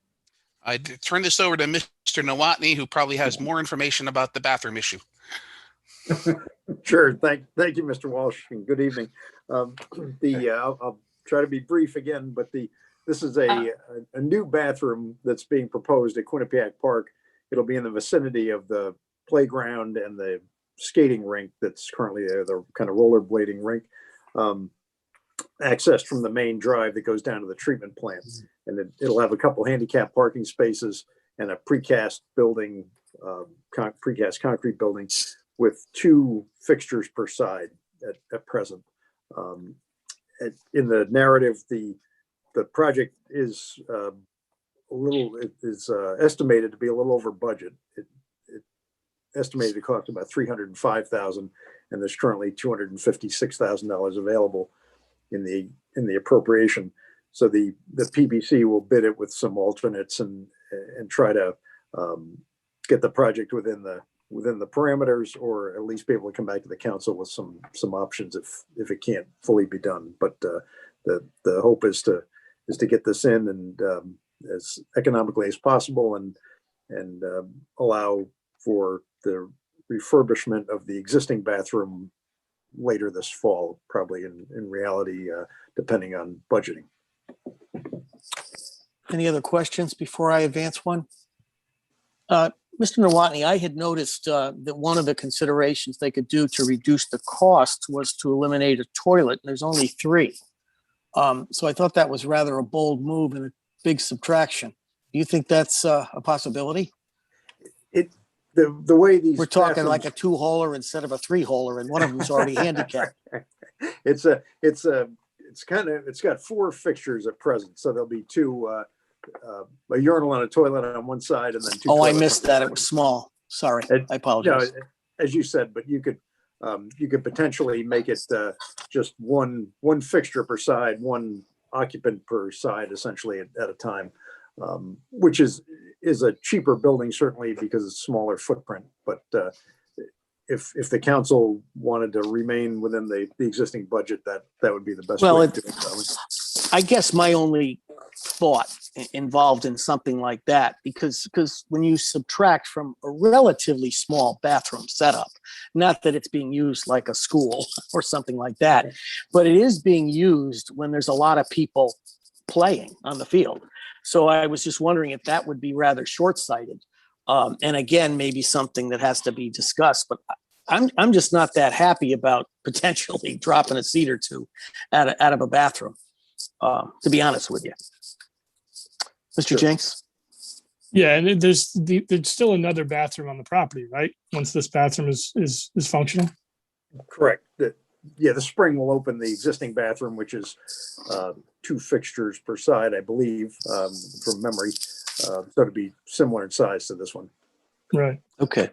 I turn this over to Mr. Nowotny, who probably has more information about the bathroom issue. Sure. Thank you, Mr. Walsh, and good evening. I'll try to be brief again, but this is a new bathroom that's being proposed at Quinnipiac Park. It'll be in the vicinity of the playground and the skating rink that's currently there, the kind of rollerblading rink, accessed from the main drive that goes down to the treatment plant. And it'll have a couple handicap parking spaces and a precast building, precast concrete building with 2 fixtures per side at present. In the narrative, the project is estimated to be a little over budget. It estimated to cost about $305,000, and there's currently $256,000 available in the appropriation. So the PBC will bid it with some alternates and try to get the project within the parameters, or at least be able to come back to the council with some options if it can't fully be done. But the hope is to get this in and as economically as possible and allow for the refurbishment of the existing bathroom later this fall, probably in reality, depending on budgeting. Any other questions before I advance one? Mr. Nowotny, I had noticed that one of the considerations they could do to reduce the cost was to eliminate a toilet. There's only 3. So I thought that was rather a bold move and a big subtraction. Do you think that's a possibility? The way these we're talking like a 2-holer instead of a 3-holer, and one of them's already handicapped. It's got 4 fixtures at present, so there'll be 2, a urinal and a toilet on one side, and then 2. Oh, I missed that. It was small. Sorry, I apologize. As you said, but you could potentially make it just one fixture per side, 1 occupant per side, essentially at a time, which is a cheaper building, certainly because it's smaller footprint. But if the council wanted to remain within the existing budget, that would be the best way to do it. I guess my only thought involved in something like that, because when you subtract from a relatively small bathroom setup, not that it's being used like a school or something like that, but it is being used when there's a lot of people playing on the field. So I was just wondering if that would be rather short-sighted. And again, maybe something that has to be discussed, but I'm just not that happy about potentially dropping a seat or 2 out of a bathroom, to be honest with you. Mr. Sure. Jenks? Yeah, and there's still another bathroom on the property, right? Once this bathroom is functional. Correct. The spring will open the existing bathroom, which is 2 fixtures per side, I believe, from memory. So to be similar in size to this one. Right. Okay.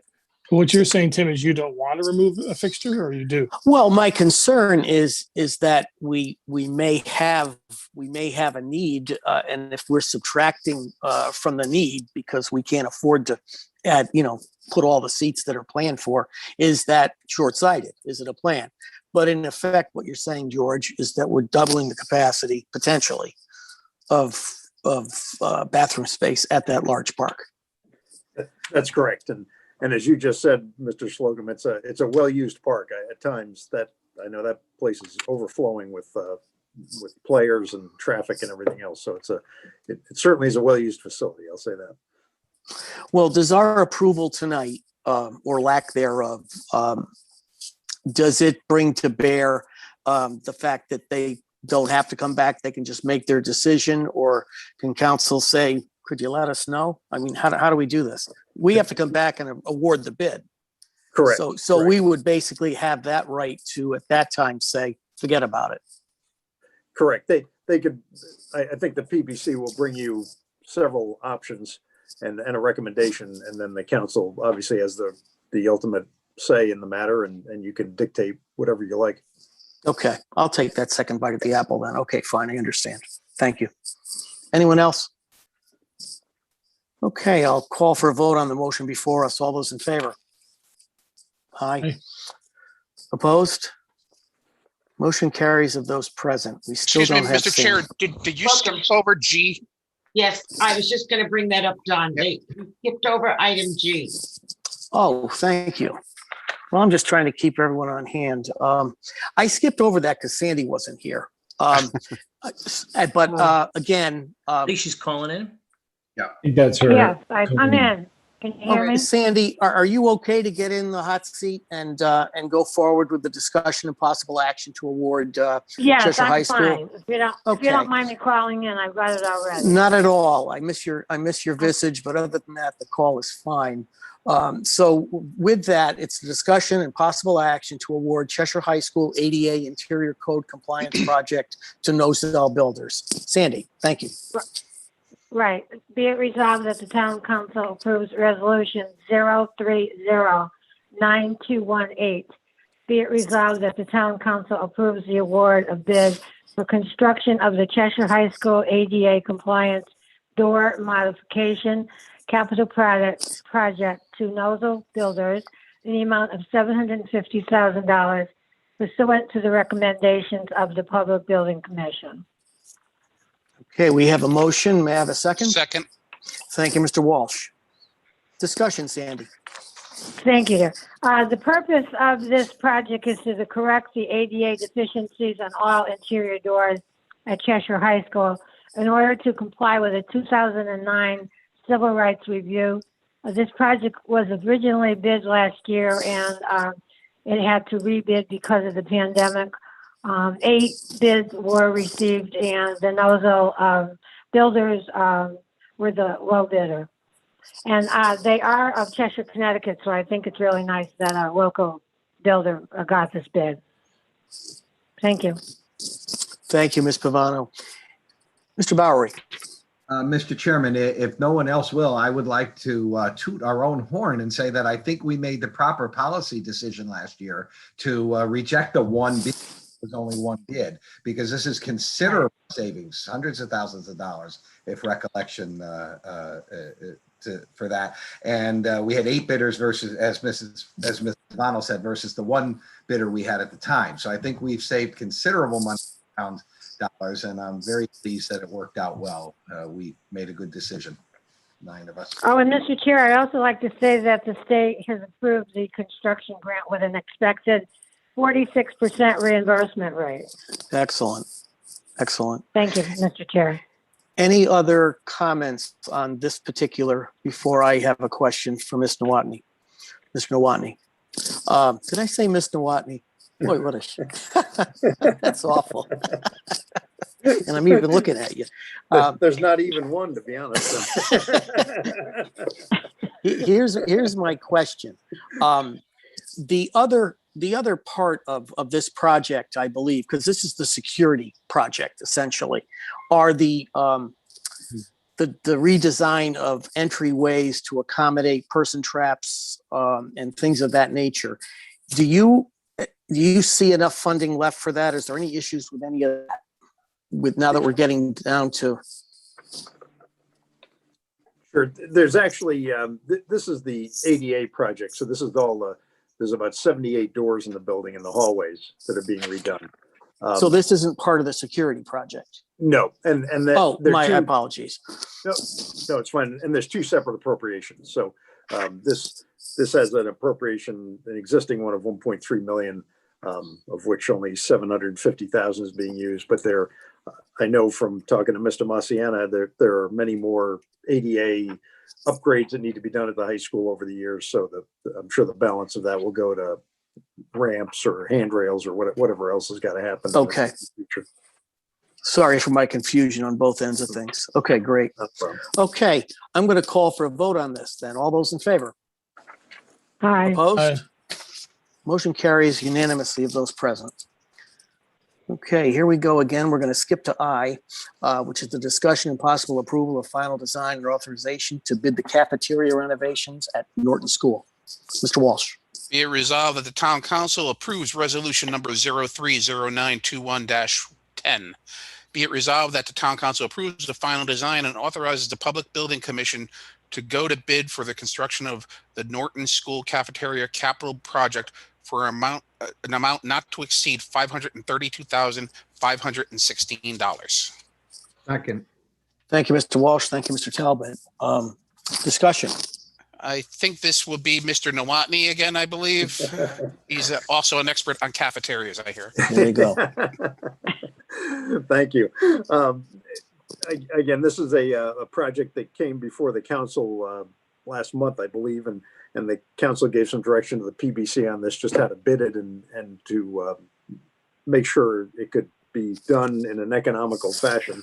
What you're saying, Tim, is you don't want to remove a fixture, or you do? Well, my concern is that we may have a need, and if we're subtracting from the need because we can't afford to add, put all the seats that are planned for, is that short-sighted? Is it a plan? But in effect, what you're saying, George, is that we're doubling the capacity potentially of bathroom space at that large park. That's correct. And as you just said, Mr. Slocum, it's a well-used park. At times that I know that place is overflowing with players and traffic and everything else. So it certainly is a well-used facility. I'll say that. Well, does our approval tonight, or lack thereof, does it bring to bear the fact that they don't have to come back? They can just make their decision, or can council say, could you let us know? I mean, how do we do this? We have to come back and award the bid. Correct. So we would basically have that right to, at that time, say, forget about it. Correct. They could, I think the PBC will bring you several options and a recommendation, and then the council obviously has the ultimate say in the matter, and you can dictate whatever you like. Okay, I'll take that second bite of the apple then. Okay, fine, I understand. Thank you. Anyone else? Okay, I'll call for a vote on the motion before us. All those in favor? Aye. Aye. Opposed? Motion carries of those present. We still Excuse me, don't have. Mr. Chair, Sandy. did you skip over G? Yes, I was just gonna bring that up, Don. Yep. They skipped over item G. Oh, thank you. Well, I'm just trying to keep everyone on hand. I skipped over that because Sandy wasn't here. But again, I think she's calling in. I think that's her. Yes, I'm in. Can you hear okay, me? Sandy, are you okay to get in the hot seat and go forward with the discussion and possible action to award Yes, Cheshire High I'm School? fine. If you Okay. don't mind me calling in, I've got it already. Not at all. I miss your visage, but other than that, the call is fine. So with that, it's a discussion and possible action to award Cheshire High School ADA Interior Code Compliance Project to Nosell Builders. Sandy, thank you. Right. Be it resolved that the town council approves resolution 0309218. Be it resolved that the town council approves the award of bid for construction of the Cheshire High School ADA compliance door modification capital project to Nosell Builders in the amount of $750,000 pursuant to the recommendations of the Public Building Commission. Okay, we have a motion. May I have a second? Second. Thank you, Mr. Walsh. Discussion, Sandy. Thank you. The purpose of this project is to correct the ADA deficiencies on all interior doors at Cheshire High School in order to comply with a 2009 Civil Rights Review. This project was originally bid last year, and it had to rebid because of the pandemic. 8 bids were received, and the Nosell Builders were the low bidder. And they are of Cheshire, Connecticut, so I think it's really nice that a local builder got this bid. Thank you. Thank you, Ms. Pavano. Mr. Bowery. Mr. Chairman, if no one else will, I would like to toot our own horn and say that I think we made the proper policy decision last year to reject the one bid. There's only one bid, because this is considerable savings, hundreds of thousands of dollars, if recollection for that. And we had 8 bidders versus, as Ms. Pavano said, versus the one bidder we had at the time. So I think we've saved considerable money, dollars, and I'm very pleased that it worked out well. We made a good decision, 9 of us. Oh, and Mr. Chair, I'd also like to say that the state has approved the construction grant with an expected 46% reimbursement rate. Excellent. Excellent. Thank you, Mr. Chair. Any other comments on this particular before I have a question for Ms. Nowotny? Ms. Nowotny. Did I say Ms. Nowotny? Boy, what a shit. That's awful. And I'm even looking at you. There's not even one, to be honest. Here's my question. The other part of this project, I believe, because this is the security project essentially, are the redesign of entryways to accommodate person traps and things of that nature. Do you see enough funding left for that? Is there any issues with any of that? With now that we're getting down to. Sure. There's actually, this is the ADA project. So this is all there's about 78 doors in the building in the hallways that are being redone. So this isn't part of the security project? No. And that, oh, my apologies. No, it's fine. And there's 2 separate appropriations. So this has an appropriation, an existing one of 1.3 million, of which only 750,000 is being used. But I know from talking to Mr. Massiana, there are many more ADA upgrades that need to be done at the high school over the years. So I'm sure the balance of that will go to ramps or handrails or whatever else has got to happen. Okay. In the future. Sorry for my confusion on both ends of things. Okay, great. No problem. Okay, I'm going to call for a vote on this then. All those in favor? Aye. Opposed? Aye. Motion carries unanimously of those present. Okay, here we go again. We're going to skip to I, which is the discussion and possible approval of final design and authorization to bid the cafeteria renovations at Norton School. Mr. Walsh. Be it resolved that the town council approves resolution number 030921-10. Be it resolved that the town council approves the final design and authorizes the Public Building Commission to go to bid for the construction of the Norton School Cafeteria Capital Project for an amount not to exceed $532,516. Second. Thank you, Mr. Walsh. Thank you, Mr. Talbot. Discussion. I think this will be Mr. Nowotny again, I believe. He's also an expert on cafeterias, I hear. There you go. Thank you. Again, this is a project that came before the council last month, I believe, and the council gave some direction to the PBC on this, just how to bid it and to make sure it could be done in an economical fashion.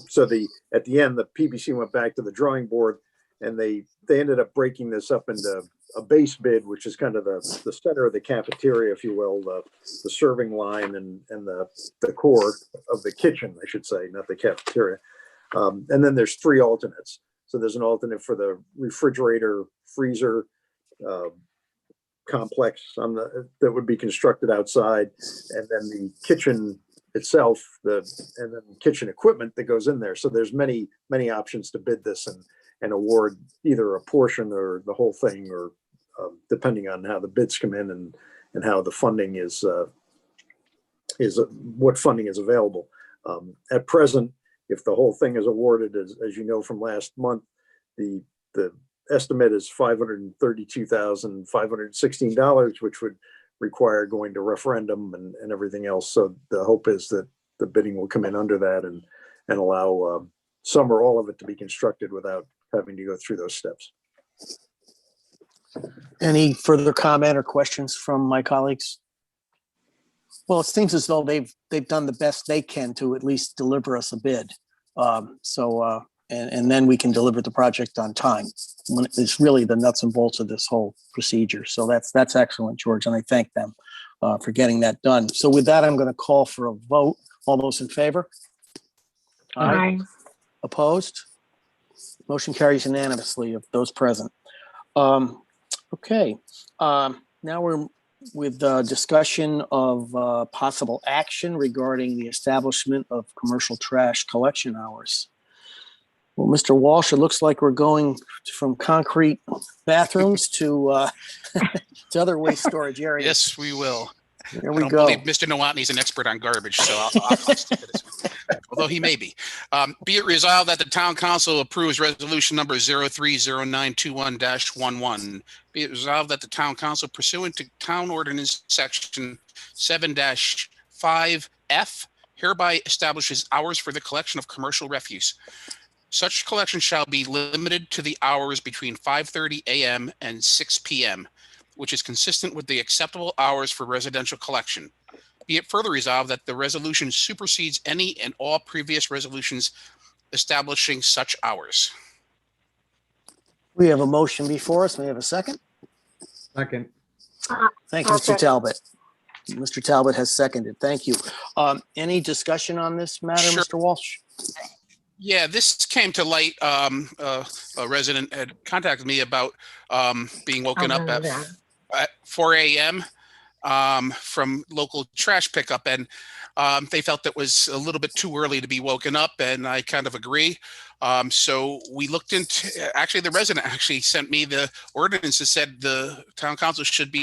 So at the end, the PBC went back to the drawing board, and they ended up breaking this up into a base bid, which is kind of the center of the cafeteria, if you will, the serving line and the core of the kitchen, I should say, not the cafeteria. And then there's 3 alternates. So there's an alternate for the refrigerator, freezer complex that would be constructed outside, and then the kitchen itself, and then kitchen equipment that goes in there. So there's many options to bid this and award either a portion or the whole thing, or depending on how the bids come in and how the funding is what funding is available. At present, if the whole thing is awarded, as you know from last month, the estimate is $532,516, which would require going to referendum and everything else. So the hope is that the bidding will come in under that and allow some or all of it to be constructed without having to go through those steps. Any further comment or questions from my colleagues? Well, it seems as though they've done the best they can to at least deliver us a bid. And then we can deliver the project on time, when it's really the nuts and bolts of this whole procedure. So that's excellent, George, and I thank them for getting that done. So with that, I'm going to call for a vote. All those in favor? Aye. Opposed? Motion carries unanimously of those present. Okay, now we're with discussion of possible action regarding the establishment of commercial trash collection hours. Well, Mr. Walsh, it looks like we're going from concrete bathrooms to other waste storage areas. Yes, we will. Here I we don't go. believe Mr. Nowotny is an expert on garbage, so I'll stick to this one, although he may be. Be it resolved that the town council approves resolution number 030921-11. Be it resolved that the town council, pursuant to town ordinance section 7-5F, hereby establishes hours for the collection of commercial refuse. Such collection shall be limited to the hours between 5:30 a.m. and 6 p.m., which is consistent with the acceptable hours for residential collection. Be it further resolved that the resolution supersedes any and all previous resolutions establishing such hours. We have a motion before us. May we have a second? Second. Thank you, Mr. Talbot. Mr. Talbot has seconded. Thank you. Any discussion on this matter, Sure. Mr. Walsh? Yeah, this came to light. A resident had contacted me about being woken up at 4 a.m. From local trash pickup, and they felt that was a little bit too early to be woken up, and I kind of agree. So we looked into, actually the resident actually sent me the ordinance that said the town council should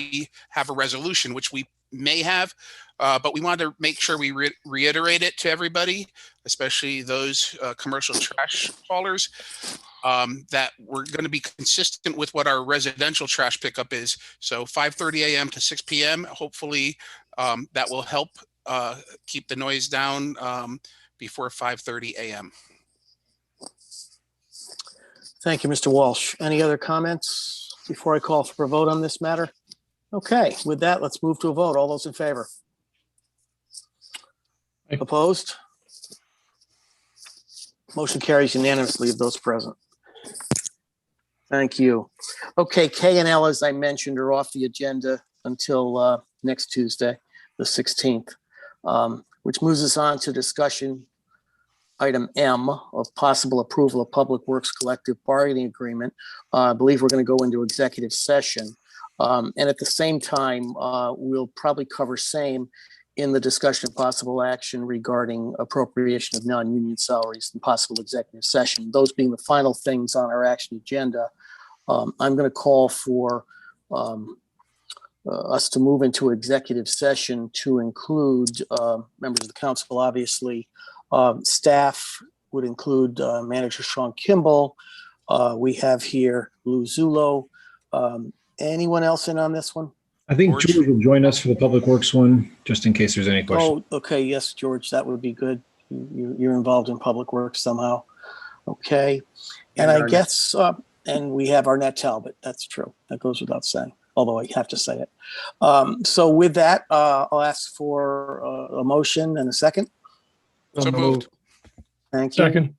have a resolution, which we may have, but we wanted to make sure we reiterate it to everybody, especially those commercial trash haulers, that we're going to be consistent with what our residential trash pickup is. So 5:30 a.m. to 6 p.m. Hopefully that will help keep the noise down before 5:30 a.m. Thank you, Mr. Walsh. Any other comments before I call for a vote on this matter? Okay, with that, let's move to a vote. All those in favor? Aye. Opposed? Motion carries unanimously of those present. Thank you. Okay, K and L, as I mentioned, are off the agenda until next Tuesday, the 16th. which moves us on to discussion item M of possible approval of Public Works collective bargaining agreement. I believe we're going to go into executive session. And at the same time, we'll probably cover same in the discussion of possible action regarding appropriation of non-union salaries and possible executive session. Those being the final things on our action agenda. I'm going to call for us to move into executive session to include members of the council, obviously. Staff would include Manager Sean Kimball. We have here Lou Zullo. Anyone else in on this one? I think George? George will join us for the Public Works one, just in case there's any questions. Oh, okay. Yes, George, that would be good. You're involved in Public Works somehow. Okay. And I guess, and we have Arnett Talbot. That's true. That goes without saying, although I have to say it. So with that, I'll ask for a motion and a second. So moved. Thank you. Second.